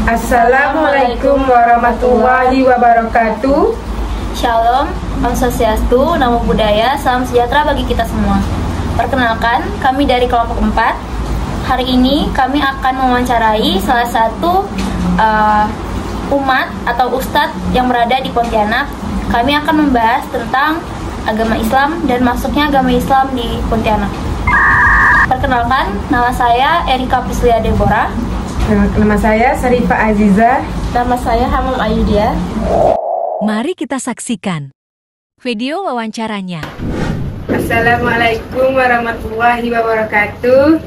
Assalamualaikum warahmatullahi wabarakatuh. Shalom, Om Swastiastu, Namo Buddhaya, salam sejahtera bagi kita semua. Perkenalkan, kami dari kelompok 4. Hari ini kami akan mewawancarai salah satu umat atau ustadz yang berada di Pontianak. Kami akan membahas tentang agama Islam dan masuknya agama Islam di Pontianak. Perkenalkan, nama saya Erika Prislia Deborah. Nama saya Syarifah Aziza. Nama saya Hamam Ayudia. Mari kita saksikan video wawancaranya. Assalamualaikum warahmatullahi wabarakatuh.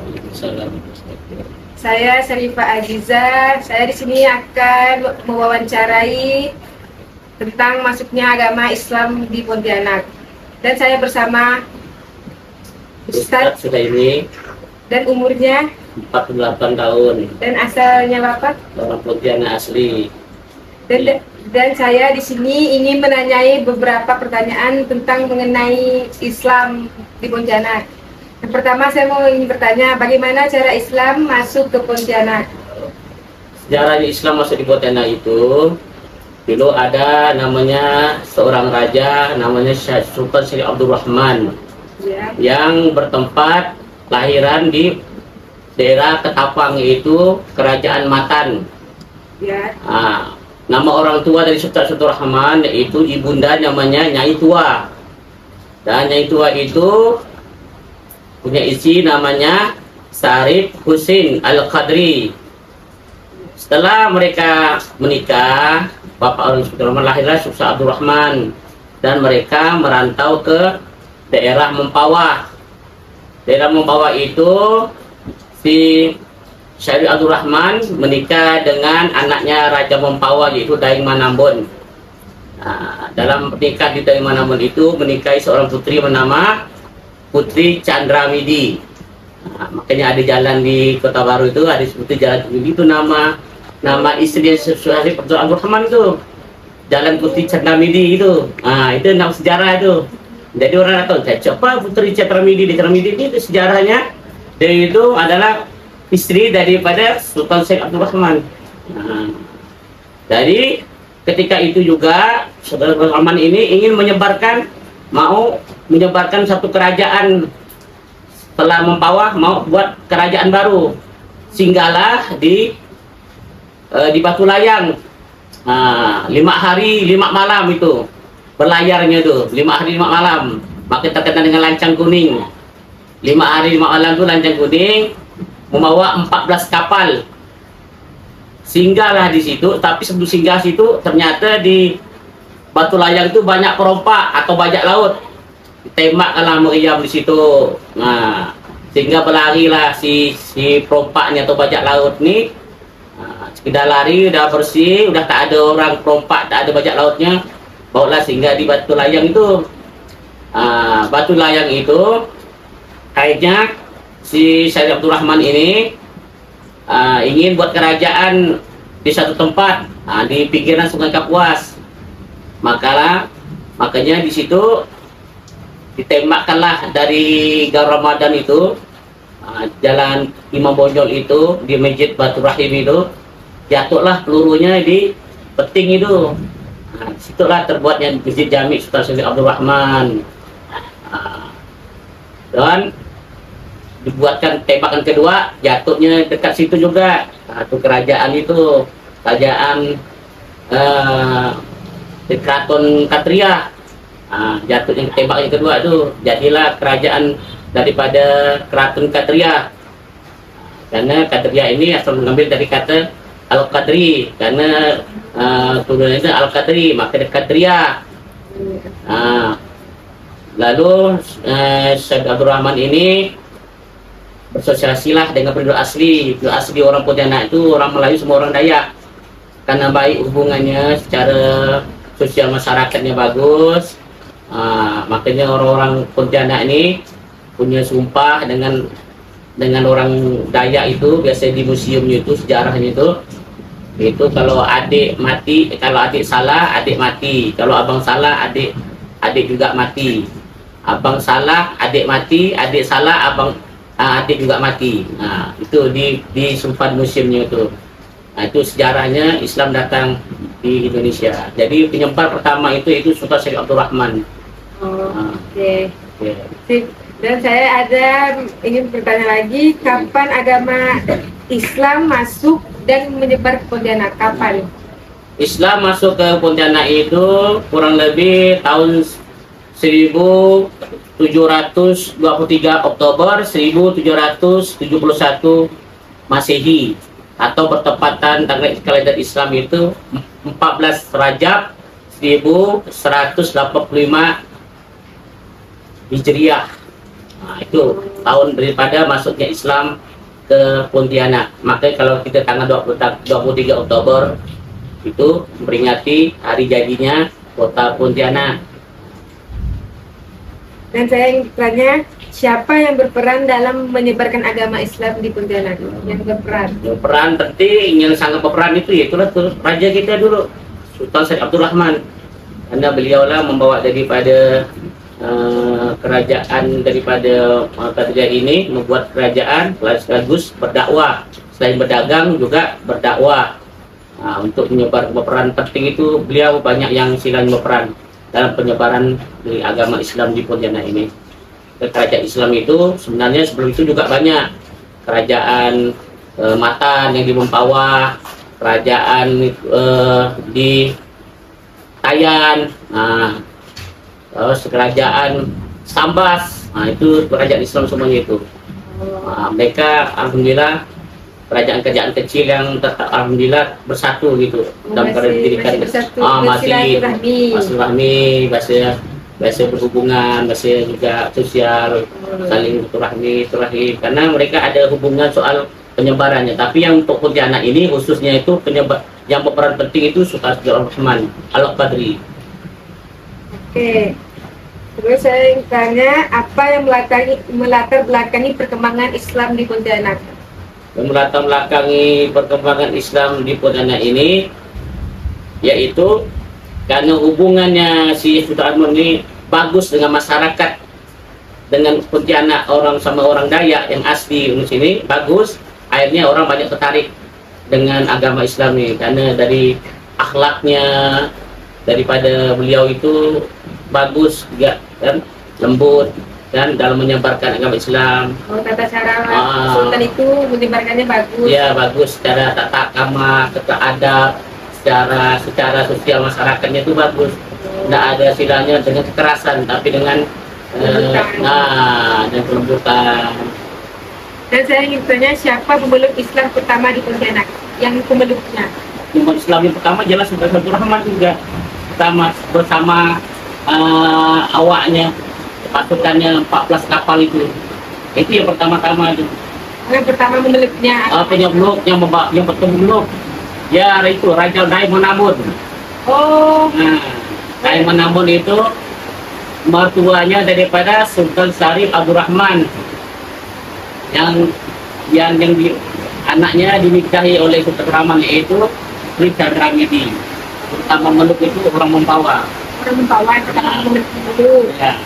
Saya Syarifah Aziza. Saya di sini akan mewawancarai tentang masuknya agama Islam di Pontianak. Dan saya bersama Ustadz Sudaimi dan umurnya 48 tahun dan asalnya Bapak orang Pontianak asli. Dan saya di sini ingin menanyai beberapa pertanyaan tentang mengenai Islam di Pontianak. Yang pertama saya ingin bertanya, bagaimana cara Islam masuk ke Pontianak? Sejarahnya Islam masuk di Pontianak itu dulu ada namanya seorang raja namanya Sultan Syekh Abdul Rahman yang bertempat lahiran di daerah Ketapang, yaitu Kerajaan Matan. Nama orang tua dari Sultan Abdul Rahman yaitu ibunda namanya Nyai Tua. Dan Nyai Tua itu punya istri namanya Sarif Husin Al-Qadri. Setelah mereka menikah, bapak orang Sultan Rahman lahirlah Sultan Abdul Rahman, dan mereka merantau ke daerah Mempawah. Daerah Mempawah itu si Syarif Abdul Rahman menikah dengan anaknya Raja Mempawah, yaitu Daeng Manambon. Dalam nikah di Daeng Manambon itu menikahi seorang putri bernama Putri Chandramidi. Makanya ada jalan di Kota Baru itu ada sebutan Jalan Chandramidi, itu nama istri Syarif Abdul Rahman itu, Jalan Putri Chandramidi itu. Itu nama sejarah itu. Jadi orang tahu siapa Putri Chandramidi. Chandramidi itu sejarahnya, dia itu adalah istri daripada Sultan Syekh Abdul Rahman. Jadi ketika itu juga Sultan Abdul Rahman ini ingin mau menyebarkan satu kerajaan. Setelah Mempawah mau buat kerajaan baru, singgahlah di Batu Layang. 5 hari 5 malam itu berlayarnya tuh, 5 hari 5 malam. Maka terkenal dengan Lancang Kuning. 5 hari 5 malam itu Lancang Kuning membawa 14 kapal. Singgahlah di situ, tapi sebelum singgah situ ternyata di Batu Layang itu banyak perompak atau bajak laut. Ditembaklah meriam di situ. Sehingga berlarilah si perompaknya atau bajak laut nih. Sekedar lari udah bersih, udah tak ada orang perompak, tak ada bajak lautnya, bawalah singgah di Batu Layang itu. Batu Layang itu akhirnya si Syarif Abdul Rahman ini ingin buat kerajaan di satu tempat di pinggiran Sungai Kapuas. Makanya di situ ditembakkanlah dari Gaur Ramadan itu, jalan Imam Bonjol itu, di Masjid Batu Rahim itu, jatuhlah pelurunya di peting itu. Disitulah terbuatnya Masjid Jami Sultan Syekh Abdul Rahman. Dan dibuatkan tembakan kedua, jatuhnya dekat situ juga. Itu kerajaan itu, kerajaan di Keraton Katria. Jatuhnya tembakan kedua itu, jadilah kerajaan daripada Keraton Katria. Karena Katria ini asal mengambil dari kata Al-Qadri, karena turunannya itu Al-Qadri, maka Katria. Lalu Syekh Abdul Rahman ini bersosiasilah dengan penduduk asli. Penduduk asli orang Pontianak itu orang Melayu, semua orang Dayak. Karena baik hubungannya, secara sosial masyarakatnya bagus, makanya orang-orang Pontianak ini punya sumpah dengan orang Dayak itu. Biasanya di museumnya itu, sejarahnya itu kalau adik mati, kalau adik salah adik mati, kalau abang salah adik juga mati, abang salah adik mati, adik salah abang adik juga mati. Itu di sumpah museumnya itu. Nah, itu sejarahnya Islam datang di Indonesia. Jadi penyebar pertama itu Sultan Syarif Abdul Rahman. Oke. Sip. Dan saya ingin bertanya lagi, kapan agama Islam masuk dan menyebar ke Pontianak? Kapan? Islam masuk ke Pontianak itu kurang lebih tahun 1723 Oktober 1771 Masehi, atau bertepatan tanggal kalender Islam itu 14 Rajab 1185 Hijriah. Nah, itu tahun daripada masuknya Islam ke Pontianak. Makanya kalau kita tanggal 23 Oktober itu memperingati hari jadinya kota Pontianak. Dan saya ingin bertanya, siapa yang berperan dalam menyebarkan agama Islam di Pontianak? Yang berperan penting, yang sangat berperan itu itulah raja kita dulu, Sultan Syarif Abdul Rahman. Karena beliaulah membawa daripada kerajaan daripada kerajaan ini, membuat kerajaan sekaligus berdakwah, selain berdagang juga berdakwah. Nah, untuk menyebar berperan penting itu beliau banyak yang silanya berperan dalam penyebaran dari agama Islam di Pontianak ini. Kerajaan Islam itu sebenarnya sebelum itu juga banyak kerajaan Matan yang di Mempawah, kerajaan di Tayan, terus kerajaan Sambas. Nah, itu kerajaan Islam semuanya itu. Nah, mereka alhamdulillah kerajaan-kerajaan kecil yang tetap alhamdulillah bersatu gitu dalam pendidikan, masih rahmi, bahasa berhubungan, bahasa juga sosial, saling berturahmi, karena mereka ada hubungan soal penyebarannya. Tapi yang untuk Pontianak ini khususnya itu yang berperan penting itu Sultan Syarif Abdul Rahman Al-Qadri. Oke. Terus saya ingin tanya, apa yang melatar belakangi perkembangan Islam di Pontianak? Yang melatar belakangi perkembangan Islam di Pontianak ini yaitu karena hubungannya si Sultan Rahman ini bagus dengan masyarakat, dengan Pontianak, orang sama orang Dayak yang asli di sini bagus, akhirnya orang banyak tertarik dengan agama Islam ini karena dari akhlaknya daripada beliau itu bagus juga kan, lembut dan dalam menyebarkan agama Islam. Tata cara Sultan itu menyebarkannya bagus. Ya, bagus, secara tata krama, tata adab, secara sosial masyarakatnya itu bagus. Tidak ada silanya dengan kekerasan, tapi dengan dan kelembutan. Dan saya ingin tanya, siapa pemeluk Islam pertama di Pontianak? Yang pemeluknya? Pemeluk Islam yang pertama jelas Sultan Abdul Rahman juga. Bersama awaknya, pasukannya 14 kapal itu yang pertama-tama itu. Yang pertama memeluknya? Penyebeluk yang bertemu ya itu Raja Daimon Amun. Nah, Daimon Amun itu mertuanya daripada Sultan Syarif Abdul Rahman yang anaknya dinikahi oleh Sultan Rahman, yaitu Richard Ramidi. Pertama meluk itu orang Mempawah. Orang Mempawah pertama meluk dulu. Ya.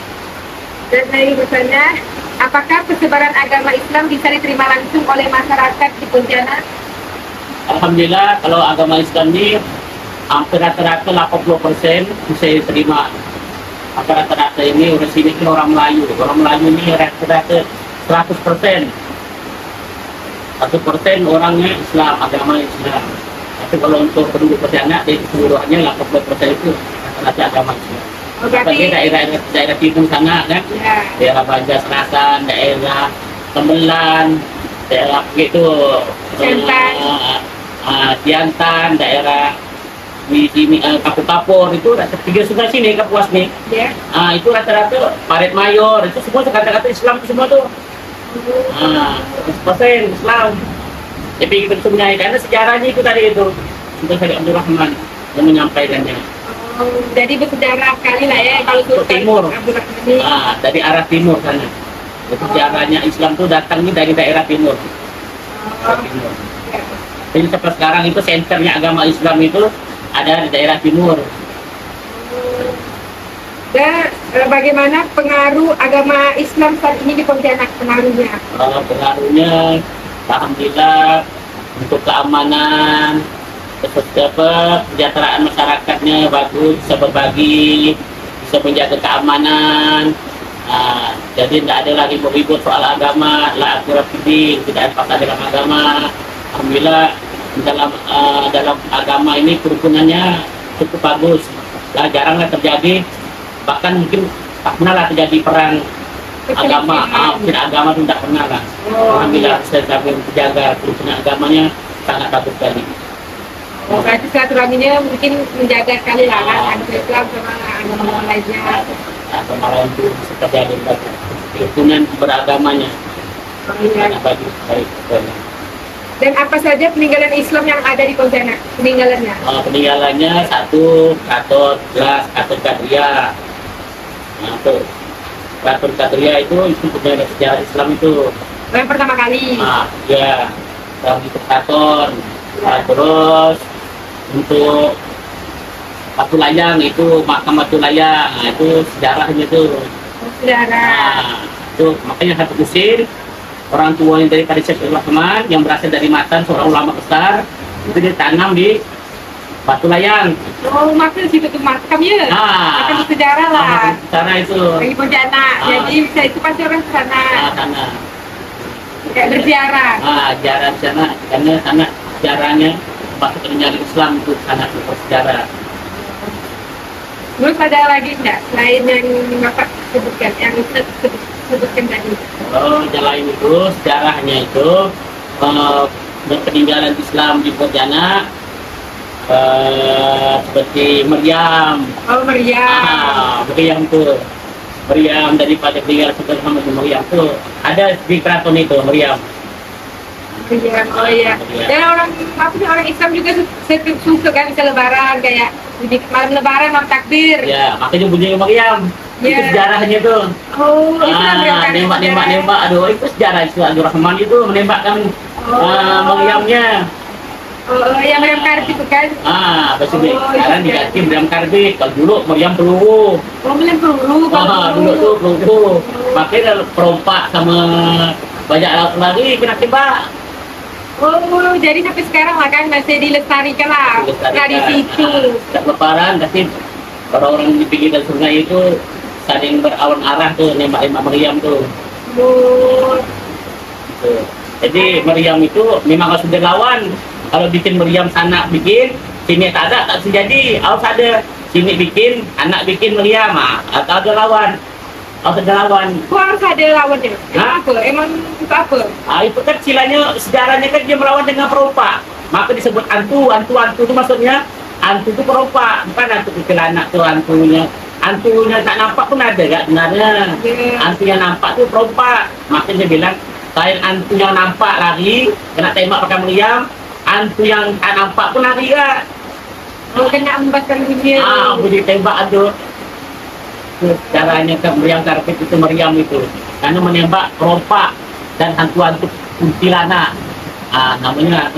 Dan saya ingin bertanya, apakah persebaran agama Islam bisa diterima langsung oleh masyarakat di Pontianak? Alhamdulillah, kalau agama Islam ini hampir rata-rata 80% bisa diterima. Rata-rata ini orang sini kan orang Melayu. Orang Melayu ini rata-rata 100%. 100% orangnya Islam, agama Islam. Tapi kalau untuk penduduk Pontianak, di keseluruhannya 80% itu rata-rata agama Islam. Bagi daerah timur sana kan, daerah Banjar Selatan, daerah Tembelan, daerah gitu, Tiantan, daerah di sini Kapur itu tiga sebelah sini Kapuas nih. Itu rata-rata Parit Mayor, itu semua kata-kata Islam itu semua tuh. 100% Islam. Tapi kita sebenarnya karena sejarahnya itu tadi itu Sultan Syarif Abdul Rahman yang menyampaikannya. Jadi bersejarah kali lah ya kalau ke timur. Dari arah timur sana. Sejarahnya Islam itu datangnya dari daerah timur. Jadi sampai sekarang itu senternya agama Islam itu ada di daerah timur. Dan bagaimana pengaruh agama Islam saat ini di Pontianak, pengaruhnya? Pengaruhnya alhamdulillah untuk keamanan, kesejahteraan masyarakatnya bagus, bisa berbagi, bisa menjaga keamanan. Jadi tidak ada lagi ribut soal agama, la akhirati tidak ada paksa dalam agama. Alhamdulillah dalam agama ini kerukunannya cukup bagus. Lah jaranglah terjadi, bahkan mungkin tak pernah lah terjadi perang agama. Mungkin agama itu tidak pernah lah. Alhamdulillah saya sampai menjaga kerukunan agamanya sangat bagus sekali. Berarti silaturahminya mungkin menjaga sekali lah kan Islam sama agama lainnya. Agama lain itu seperti ada kerukunan beragamanya. Sangat bagus baik. Dan apa saja peninggalan Islam yang ada di Pontianak? Peninggalannya? Peninggalannya satu Kraton Gelas, Kraton Kadria. Nah, itu Kraton Kadria itu punya sejarah Islam itu. Yang pertama kali. Ya, yang itu Kraton. Terus untuk Batu Layang itu makam Batu Layang, itu sejarahnya tuh. Sejarah. Itu makanya satu kusir orang tua yang dari Syekh Rahman yang berasal dari Matan, seorang ulama besar, itu ditanam di Batu Layang. Oh, maksudnya situ tuh makamnya. Makam sejarah lah. Sejarah itu. Lagi Pontianak. Jadi bisa itu pasti orang sana. Sana. Kayak berziarah. Ziarah di sana karena sana sejarahnya masuk peninggalan Islam itu sangat bersejarah. Terus ada lagi enggak selain yang Bapak sebutkan, yang sebutkan tadi? Yang lain itu sejarahnya itu peninggalan Islam di Pontianak seperti Meriam. Oh, Meriam. Meriam tuh. Meriam daripada peninggalan Sultan Muhammad Meriam tuh ada di keraton itu Meriam. Meriam, oh iya. Dan orang Islam juga suka kan bisa lebaran kayak di malam lebaran malam takbir. Ya, makanya bunyi Meriam. Itu sejarahnya tuh. Oh, itu nembak. Aduh, itu sejarah itu Abdul Rahman itu menembakkan Meriamnya. Oh, yang Meriam Karbit itu kan? Sekarang diganti Meriam Karbit. Kalau dulu Meriam Peluru. Oh, Meriam Peluru. Dulu tuh Peluru. Makanya perompak sama banyak laut lagi kena tembak. Oh, jadi sampai sekarang lah kan masih dilestarikan lah tradisi itu. Setiap lebaran, tapi orang-orang di pinggir dan sungai itu saling berawan arah tuh nembak-nembak Meriam tuh. Oh. Jadi Meriam itu memang harus lawan. Kalau bikin Meriam sana bikin, sini tak ada, tak sejadi. Harus ada sini bikin, anak bikin Meriam, atau ada lawan. Harus ada lawan. Kok harus ada lawannya? Apa? Emang itu apa? Itu kan silanya, sejarahnya kan dia melawan dengan perompak. Maka disebut hantu itu maksudnya hantu itu perompak, bukan hantu kecil anak tuh hantunya. Hantunya tak nampak pun ada gak sebenarnya. Hantu yang nampak tuh perompak. Makanya dia bilang, selain hantu yang nampak lari, kena tembak pakai Meriam, hantu yang tak nampak pun lari gak. Oh, kena membakar dunia. Boleh tembak aduh. Caranya ke Meriam Karbit itu Meriam itu. Karena menembak perompak dan hantu-hantu kuntilanak. Namanya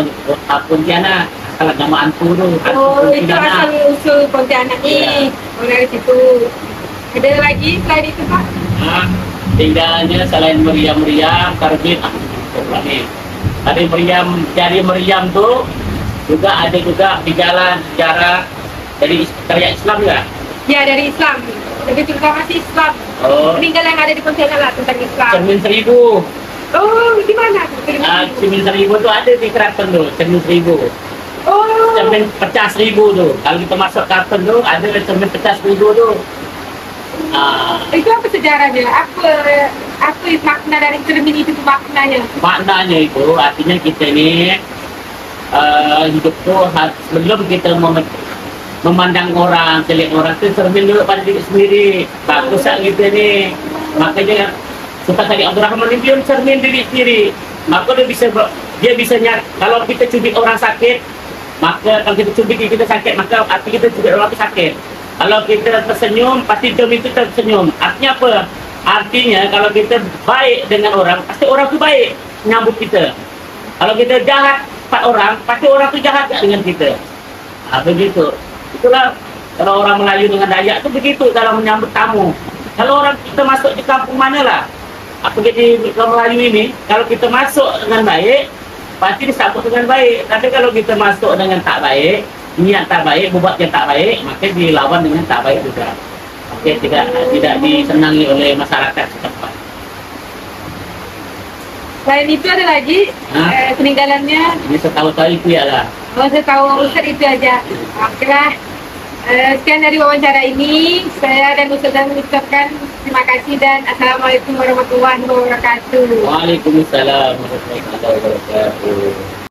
Pontianak. Kalau nama hantu tu. Oh, itu asal usul Pontianak ni. Dari situ. Ada lagi selain itu Pak? Tinggalnya selain Meriam Karbit. Ada Meriam tu juga ada juga peninggalan sejarah dari karya Islam juga. Ya, dari Islam. Tapi terutama sih Islam. Peninggalan yang ada di Pontianak lah tentang Islam. Cermin Seribu. Oh, di mana? Cermin Seribu tu ada di Keraton tu. Cermin Seribu. Oh. Cermin pecah 1000 tu. Kalau kita masuk Keraton tu ada cermin pecah 1000 tu. Itu apa sejarahnya? Apa makna dari cermin itu maknanya? Maknanya itu artinya kita ni hidup tu sebelum kita memandang orang, lihat orang tu cermin dulu pada diri sendiri. Bagus tak kita ni. Makanya Sultan Syarif Abdul Rahman ni dia cermin diri sendiri. Maka dia bisa nyari. Kalau kita cubit orang sakit, maka kalau kita cubit kita sakit, maka arti kita cubit orang tu sakit. Kalau kita tersenyum, pasti cermin itu tersenyum. Artinya apa? Artinya kalau kita baik dengan orang, pasti orang tu baik menyambut kita. Kalau kita jahat pada orang, pasti orang tu jahat dengan kita. Begitu. Itulah kalau orang Melayu dengan Dayak tu begitu dalam menyambut tamu. Kalau orang kita masuk di kampung mana lah, jadi orang Melayu ini, kalau kita masuk dengan baik, pasti disambut dengan baik. Tapi kalau kita masuk dengan tak baik, niat tak baik, buat yang tak baik, maka dilawan dengan tak baik juga. Oke, tidak disenangi oleh masyarakat setempat. Selain itu ada lagi peninggalannya. Ini setahu-tahu itu ya lah. Oh, setahu Ustaz itu aja. Oke lah. Sekian dari wawancara ini, saya dan Ustaz mengucapkan terima kasih dan Assalamualaikum warahmatullahi wabarakatuh. Waalaikumsalam warahmatullahi wabarakatuh.